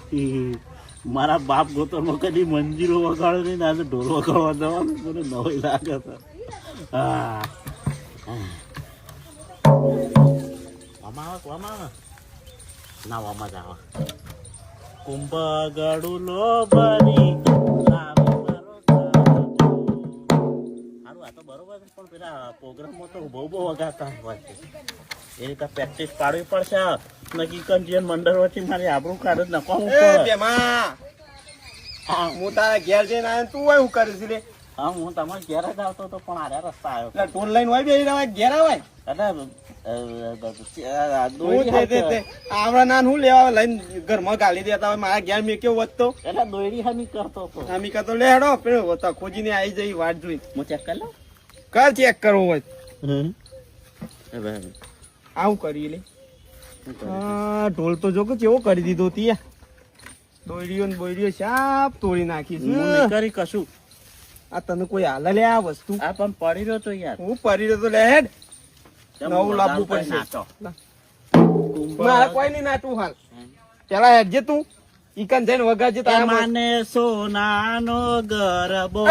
મારા બાપ ગોતરમાં કદી મંજીરો વગાડ્યો નહીં ને આજે ઢોલ વગાડવા જવાનું મને નવાઈ લાગે છે. હા વામા ના વામા જાવા કુંભ ગળું લો ભરી બરોબર પણ પેલા પ્રોગ્રામમાં તો બહુ વગાડતા હોય છે એ રીતે પ્રેક્ટિસ પાડવી પડશે. નક્કી કંજીયન મંડળ વચ્ચે મારી આબરૂ કાઢ જ નખવાનું પડે. હું તારા ઘેર જઈને આવ્યો તું હોય હું કરીશ લે. હા હું તમારે ઘેર જ આવતો હતો પણ આરે રસ્તા આવ્યો એટલે ટોલ લઈને હોય બે ઘેર આવે આવડા નાન હું લેવા લઈને ઘરમાં ગાલી દેતા હોય મારા ઘેર મેં કેવો વધતો એટલે દોયડી હમી કરતો હતો. હમી કરતો લે હેડો પેલો ખોજીને આવી જઈ વાટ જોઈ હું ચેક કરી લઉં. કર ચેક કરવું હોય આવું કરી લે. ઢોલ તો જો કે કેવો કરી દીધો ત્યાં દોયડીઓ ને બોયડીઓ સાપ તોડી નાખી કરી કશું. આ તને કોઈ હાલે લે આ વસ્તુ આ પણ પડી રહ્યો તો યાર હું પડી રહ્યો તો લે હેડ નવું લાવવું પડશે. મારે કોઈ નહીં નાચવું હાલ પેલા હેડ જે તું ઈકન જઈને વગાડજે તારા માને સોનાનો ગરબો